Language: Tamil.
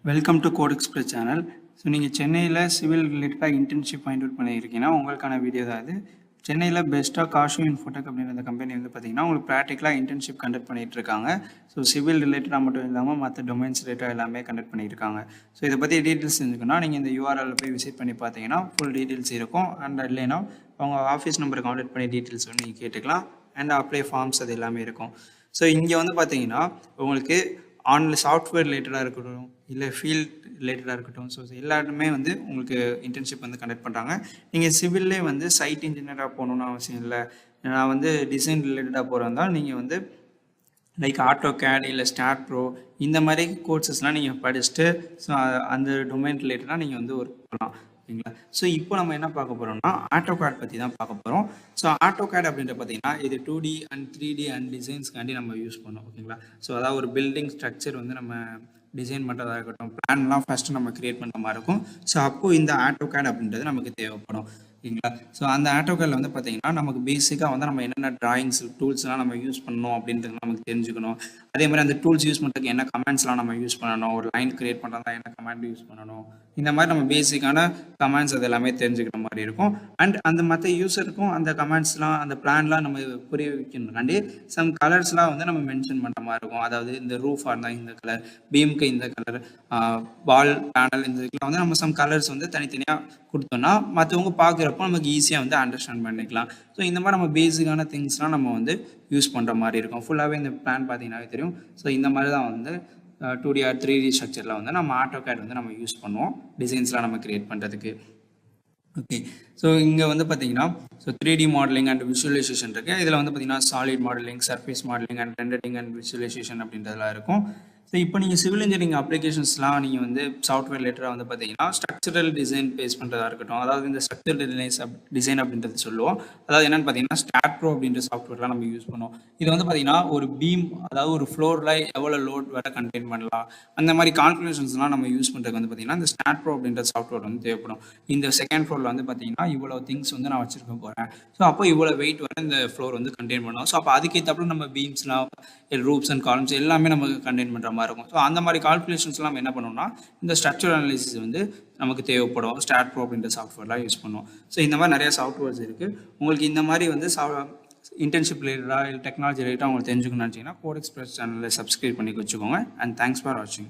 Welcome to code express channel. So நீங்கள் சென்னையில் சிவில் ரிலேட்டடாக இன்டர்ன்ஷிப் பாயிண்ட் அவுட் பண்ணியிருக்கீங்கன்னா உங்களுக்கான வீடியோ தான் இது. சென்னையில் பெஸ்ட்டாக காஷு இன்ஃபோடெக் அப்படின்ற அந்த கம்பெனி வந்து பார்த்தீங்கன்னா உங்களுக்கு ப்ராக்டிக்கலாக இன்டர்ன்ஷிப் கண்டக்ட் பண்ணிகிட்டு இருக்காங்க. ஸோ சிவில் ரிலேட்டடாக மட்டும் இல்லாமல் மற்ற டொமைன்ஸ் ரிலேட்டடாக எல்லாமே கண்டக்ட் பண்ணிட்டு இருக்காங்க. ஸோ இதை பற்றி டீட்டெயில்ஸ் தெரிஞ்சுக்கணும்னா நீங்கள் இந்த யூஆர்எல்ல போய் விசிட் பண்ணி பார்த்தீங்கன்னா ஃபுல் டீட்டெயில்ஸ் இருக்கும். அண்ட் இல்லைன்னா அவங்க ஆஃபீஸ் நம்பரை கான்டாக்ட் பண்ணி டீட்டெயில்ஸ் வந்து நீங்கள் கேட்டுக்கலாம். அண்ட் அப்ளை ஃபார்ம்ஸ் அது எல்லாமே இருக்கும். ஸோ இங்கே வந்து பார்த்தீங்கன்னா உங்களுக்கு ஆன்லைன் சாஃப்ட்வேர் ரிலேட்டடாக இருக்கட்டும், இல்லை ஃபீல்ட் ரிலேட்டடாக இருக்கட்டும், ஸோ எல்லாருமே வந்து உங்களுக்கு இன்டர்ன்ஷிப் வந்து கண்டக்ட் பண்ணுறாங்க. நீங்கள் சிவில்லே வந்து சைட் இன்ஜினியராக போகணுன்னு அவசியம் இல்லை. நான் வந்து டிசைன் ரிலேட்டடாக போகிறதா நீங்கள் வந்து லைக் AutoCAD இல்லை ஸ்டாட் ப்ரோ இந்த மாதிரி கோர்சஸ்லாம் நீங்கள் படிச்சுட்டு ஸோ அந்த டொமைன் ரிலேட்டடாக நீங்கள் வந்து ஒர்க் பண்ணலாம். ஓகேங்களா? ஸோ இப்போ நம்ம என்ன பார்க்க போகிறோம்னா AutoCAD பற்றி தான் பார்க்க போகிறோம். ஸோ AutoCAD அப்படின்ற பார்த்தீங்கன்னா இது 2D அண்ட் 3D அண்ட் டிசைன்ஸ்க்காண்டி நம்ம யூஸ் பண்ணோம். ஓகேங்களா? ஸோ அதாவது ஒரு பில்டிங் ஸ்ட்ரக்சர் வந்து நம்ம டிசைன் பண்ணுறதா இருக்கட்டும், பிளான்லாம் ஃபஸ்ட்டு நம்ம க்ரியேட் பண்ணுற மாதிரி இருக்கும். ஸோ அப்போது இந்த AutoCAD அப்படின்றது நமக்கு தேவைப்படும். ஓகேங்களா? ஸோ அந்த AutoCADல வந்து பார்த்தீங்கன்னா நமக்கு பேசிக்காக வந்து நம்ம என்னென்ன ட்ராயிங்ஸ் டூல்ஸ்லாம் நம்ம யூஸ் பண்ணணும் அப்படின்றது நமக்கு தெரிஞ்சுக்கணும். அதே மாதிரி அந்த டூல்ஸ் யூஸ் பண்ணுறதுக்கு என்ன கமெண்ட்ஸ்லாம் நம்ம யூஸ் பண்ணணும், ஒரு லைன் கிரியேட் பண்ணுறதா என்ன கமெண்ட் யூஸ் பண்ணணும், இந்த மாதிரி நம்ம பேசிக்கான கமெண்ட்ஸ் அது எல்லாமே தெரிஞ்சுக்கிற மாதிரி இருக்கும். அண்ட் அந்த மற்ற யூஸருக்கும் அந்த கமெண்ட்ஸ்லாம் அந்த பிளான்லாம் நம்ம புரிய வைக்கணும்காண்டி சம் கலர்ஸ்லாம் வந்து நம்ம மென்ஷன் பண்ணுற மாதிரி இருக்கும். அதாவது இந்த ரூஃபாக இருந்தால் இந்த கலர், பீம்க்கு இந்த கலர், வால் பேனல் இந்த இதுக்கெலாம் வந்து நம்ம சம் கலர்ஸ் வந்து தனித்தனியாக கொடுத்தோம்னா மற்றவங்க பார்க்குறப்போ நமக்கு ஈஸியாக வந்து அண்டர்ஸ்டாண்ட் பண்ணிக்கலாம். ஸோ இந்த மாதிரி நம்ம பேசிக்கான திங்ஸ்லாம் நம்ம வந்து யூஸ் பண்ணுற மாதிரி இருக்கும். ஃபுல்லாகவே இந்த பிளான் பார்த்தீங்கன்னாவே தெரியும். ஸோ இந்த மாதிரி தான் வந்து 2D ஆர் 3D ஸ்ட்ரக்சரில் வந்து நம்ம AutoCAD வந்து நம்ம யூஸ் பண்ணுவோம் டிசைன்ஸ்லாம் நம்ம கிரியேட் பண்ணுறதுக்கு. ஓகே, ஸோ இங்கே வந்து பார்த்தீங்கன்னா so 3D modelling and visualisation இருக்குது. இதில் வந்து பார்த்தீங்கன்னா solid modelling, surface modelling and rendering and visualisation அப்படின்றதெல்லாம் இருக்கும். ஸோ இப்போ நீங்கள் சிவில் இன்ஜினியரிங் அப்ளிகேஷன்ஸ்லாம் நீங்கள் வந்து சாஃப்ட்வேர் ரிலேட்டடாக வந்து பார்த்தீங்கன்னா ஸ்ட்ரக்சரல் டிசைன் பேஸ் பண்ணுறதா இருக்கட்டும், அதாவது இந்த ஸ்ட்ரக்சரல் டிசைன் அப்படின்றது சொல்லுவோம். அதாவது என்னென்னு பார்த்தீங்கன்னா ஸ்டாட் ப்ரோ அப்படின்ற சாஃப்ட்வேர்லாம் நம்ம யூஸ் பண்ணுவோம். இது வந்து பார்த்தீங்கன்னா ஒரு பீம், அதாவது ஒரு ஃப்ளோரில் எவ்வளோ லோட் வர கண்டெயின் பண்ணலாம், அந்த மாதிரி கால்குலேஷன்ஸ்லாம் நம்ம யூஸ் பண்ணுறதுக்கு வந்து பார்த்தீங்கன்னா இந்த ஸ்டாட் ப்ரோ அப்படின்ற சாஃப்ட்வேர் வந்து தேவைப்படும். இந்த செகண்ட் ஃப்ளோரில் வந்து பார்த்தீங்கன்னா இவ்வளோ திங்ஸ் வந்து நான் வச்சுருக்க போகிறேன். ஸோ அப்போ இவ்வளோ வெயிட் வர இந்த ஃப்ளோர் வந்து கண்டெயின் பண்ணுவோம். ஸோ அப்போ அதுக்கேற்றப்பறம் நம்ம பீம்ஸ்லாம் ரூப்ஸ் அண்ட் காலம்ஸ் எல்லாமே நமக்கு கண்டெயின் பண்ணுற மாதிரி இருக்கும். ஸோ அந்த மாதிரி கால்குலேஷன்ஸ்லாம் நம்ம என்ன பண்ணோம்னா இந்த ஸ்ட்ரக்சர் அனாலிசிஸ் வந்து நமக்கு தேவைப்படும். ஸ்டாட் ப்ரோ அப்படின்ற சாஃப்ட்வேர்லாம் யூஸ் பண்ணுவோம். ஸோ இந்த மாதிரி நிறைய சாஃப்ட்வேர்ஸ் இருக்குது. உங்களுக்கு இந்த மாதிரி வந்து இன்டர்ன்ஷிப் ரிலேட்டடாக இல்லை டெக்னாலஜி ரிலேட்டடாக உங்களுக்கு தெரிஞ்சுக்கணும்னு நினச்சிங்கன்னா கோட் எக்ஸ்பிரஸ் சேனலில் சப்ஸ்கிரைப் பண்ணி வச்சுக்கோங்க. அண்ட் தேங்க்ஸ் ஃபார் வாட்சிங்.